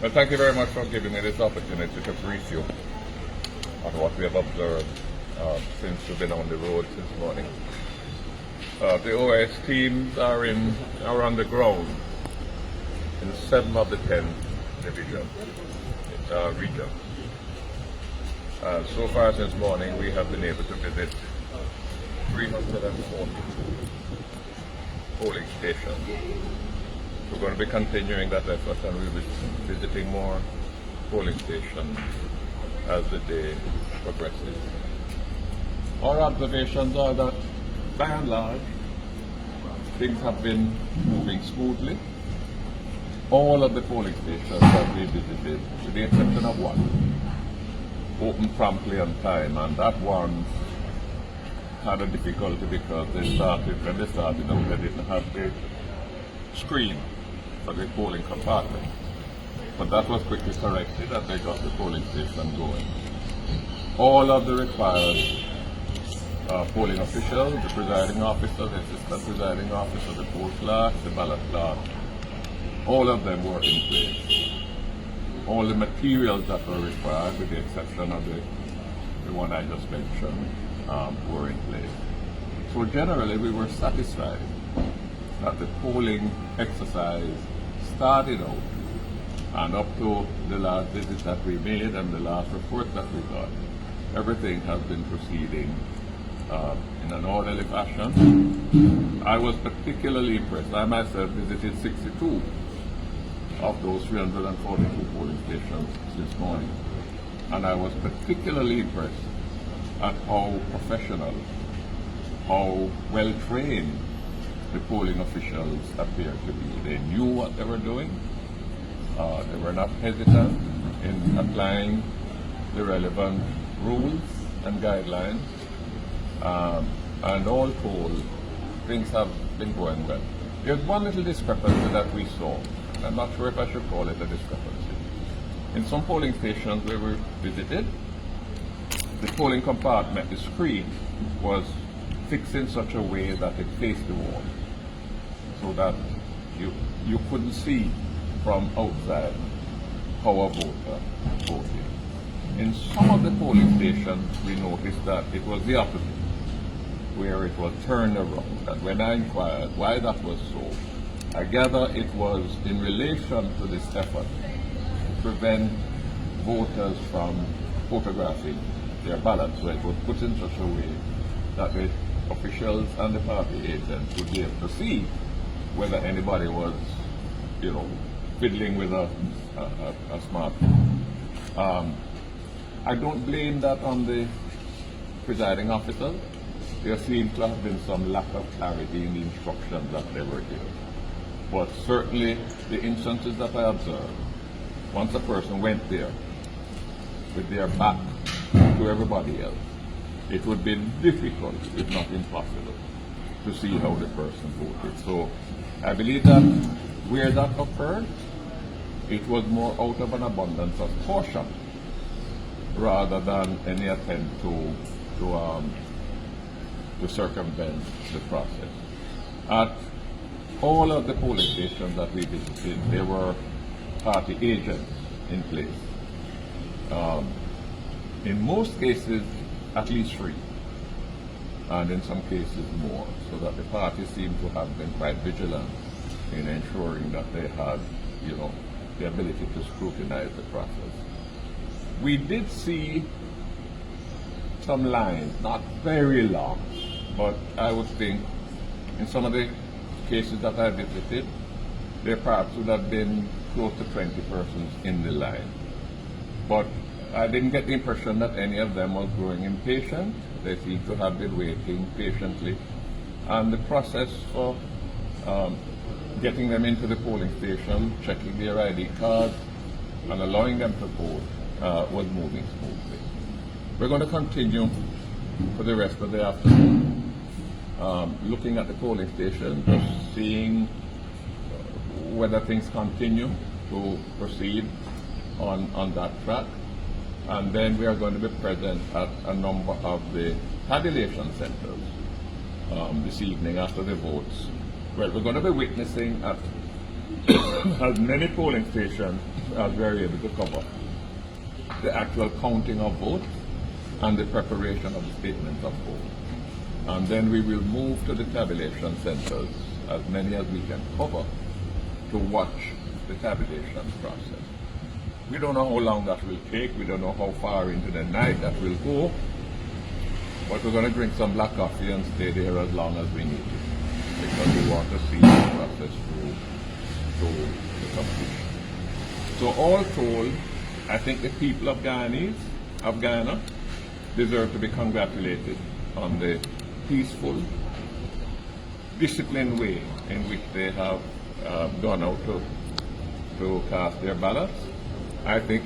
Well, thank you very much for giving me this opportunity to brief you on what we have observed since we've been on the road this morning. The OAS teams are on the ground in 7 of the 10 regions. So far since morning, we have been able to visit 340 polling stations. We're going to be continuing that effort, and we'll be visiting more polling stations as the day progresses. Our observations are that, by and large, things have been moving smoothly. All of the polling stations that we visited, with the exception of one, opened promptly on time, and that one had a difficulty because when they started out, they didn't have the screen for the polling compartment. But that was quickly corrected and they got the polling station going. All of the required polling officials, the presiding officer, the assistant presiding officer, the poll clerk, the ballot clerk, all of them were in place. All the materials that were required, with the exception of the one I just mentioned, were in place. So generally we were satisfied that the polling exercise started out, and up to the last visit that we made and the last report that we got, everything has been proceeding in an orderly fashion. I was particularly impressed. I myself visited 62 of those 342 polling stations this morning, and I was particularly impressed at how professional, how well trained the polling officials appeared to be. They knew what they were doing. They were not hesitant in applying the relevant rules and guidelines. And all told, things have been going well. There's one little discrepancy that we saw. I'm not sure if I should call it a discrepancy. In some polling stations where we visited, the polling compartment, the screen, was fixed in such a way that it faced the wall, so that you couldn't see from outside how a voter voted. In some of the polling stations, we noticed that it was the opposite, where it was turned around. And when I inquired why that was so, I gather it was in relation to this effort to prevent voters from photographing their ballots, so it was put in such a way that the officials and the party agents would be able to see whether anybody was, fiddling with a smartphone. I don't blame that on the presiding officers. There seemed to have been some lack of clarity in the instructions that they were given. But certainly the instances that I observed, once a person went there with their back to everybody else, it would be difficult, if not impossible, to see how the person voted. So I believe that where that occurred, it was more out of an abundance of caution rather than any attempt to circumvent the process. At all of the polling stations that we visited, there were party agents in place. In most cases, at least 3, and in some cases more, so that the party seemed to have been quite vigilant in ensuring that they had, the ability to scrutinize the process. We did see some lines, not very long, but I would think in some of the cases that I visited, there perhaps would have been close to 20 persons in the line. But I didn't get the impression that any of them was growing impatient. They seem to have been waiting patiently. And the process for getting them into the polling station, checking their ID cards, and allowing them to vote was moving smoothly. We're going to continue for the rest of the afternoon, looking at the polling station, just seeing whether things continue to proceed on that track. And then we are going to be present at a number of the tabulation centers this evening after the votes. Well, we're going to be witnessing at as many polling stations as we are able to cover, the actual counting of votes and the preparation of the statements of vote. And then we will move to the tabulation centers, as many as we can cover, to watch the tabulation process. We don't know how long that will take. We don't know how far into the night that will go. But we're going to drink some black coffee and stay there as long as we need to, because we want to see the process through the completion. So all told, I think the people of Guyana deserve to be congratulated on the peaceful, disciplined way in which they have gone out to cast their ballots. I think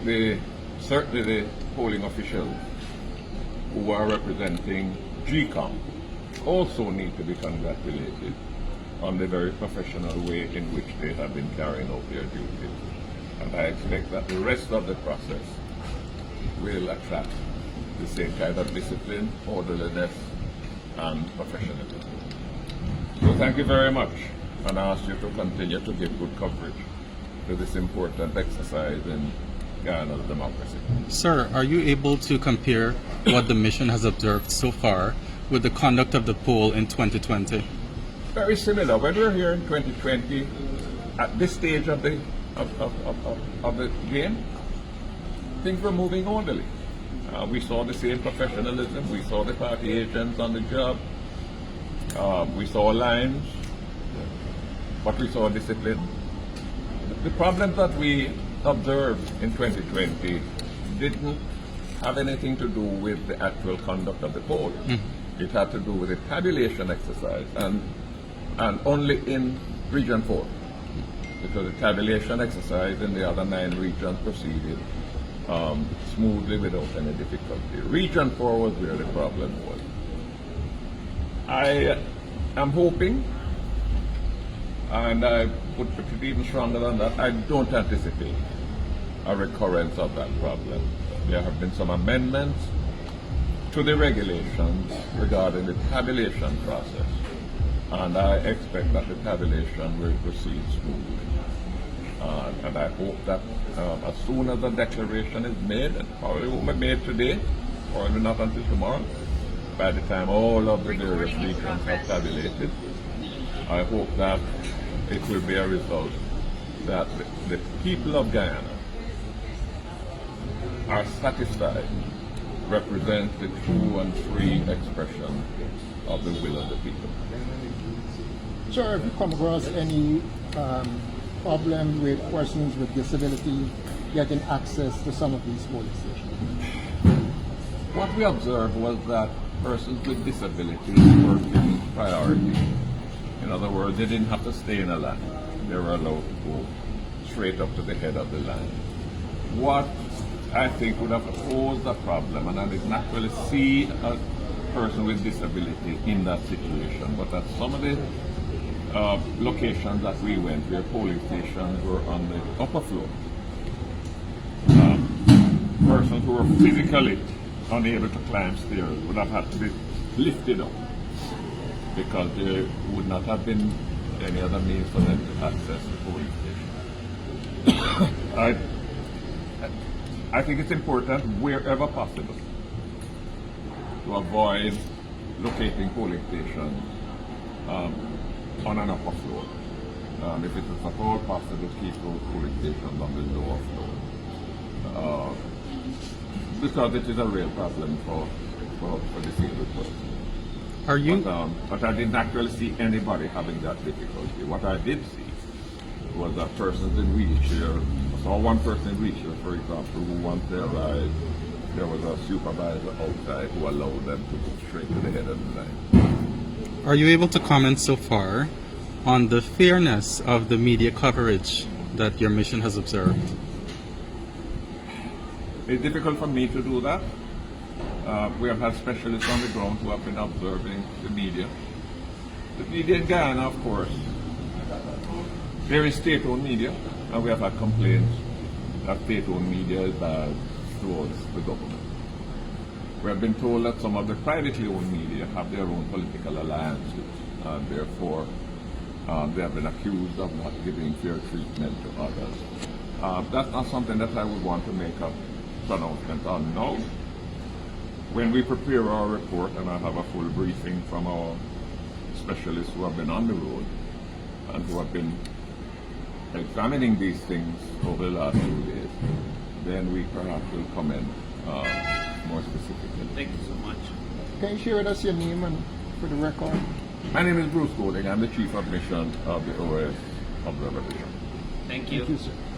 certainly the polling officials who are representing GCOM also need to be congratulated on the very professional way in which they have been carrying out their duties. And I expect that the rest of the process will attract the same kind of discipline, orderliness, and professionalism. So thank you very much, and I ask you to continue to give good coverage to this important exercise in Guyana's democracy. Sir, are you able to compare what the mission has observed so far with the conduct of the poll in 2020? Very similar. When we were here in 2020, at this stage of the game, things were moving orderly. We saw the same professionalism. We saw the party agents on the job. We saw lines, but we saw discipline. The problems that we observed in 2020 didn't have anything to do with the actual conduct of the poll. It had to do with the tabulation exercise, and only in Region 4, because the tabulation exercise in the other 9 regions proceeded smoothly without any difficulty. Region 4 was where the problem was. I am hoping, and I would put it even stronger than that, I don't anticipate a recurrence of that problem. There have been some amendments to the regulations regarding the tabulation process, and I expect that the tabulation will proceed smoothly. And I hope that as soon as the declaration is made, and probably won't be made today, or not until tomorrow, by the time all of the various regions have tabulated, I hope that it will be a result that the people of Guyana are satisfied, represent the true and free expression of the will of the people. Sir, have you come across any problem with persons with disability getting access to some of these polling stations? What we observed was that persons with disabilities were given priority. In other words, they didn't have to stay in a line. They were allowed to go straight up to the head of the line. What I think would have posed a problem, and I didn't actually see a person with disability in that situation, but at some of the locations that we went, where polling stations were on the upper floor, persons who were physically unable to climb stairs would have had to be lifted up, because there would not have been any other means for them to access the polling station. I think it's important, wherever possible, to avoid locating polling stations on an upper floor. If it is at all possible, keep those polling stations on the lower floor. Because it is a real problem for disabled persons. But I didn't actually see anybody having that difficulty. What I did see was that persons in wheelchair. I saw one person in wheelchair, for example, who once they arrived, there was a supervisor outside who allowed them to go straight to the head of the line. Are you able to comment so far on the fairness of the media coverage that your mission has observed? It's difficult for me to do that. We have had specialists on the ground who have been observing the media. The media in Guyana, of course, there is state-owned media, and we have had complaints that state-owned media is bad towards the government. We have been told that some of the privately owned media have their own political alliances, and therefore They have been accused of not giving fair treatment to others. That's not something that I would want to make a pronouncement on now. When we prepare our report, and I have a full briefing from our specialists who have been on the road and who have been examining these things over the last few days, then we perhaps will comment more specifically. Thank you so much. Can you share with us your name and for the record? My name is Bruce Golding. I'm the Chief of Mission of the OAS Observer Division. Thank you. Thank you, sir.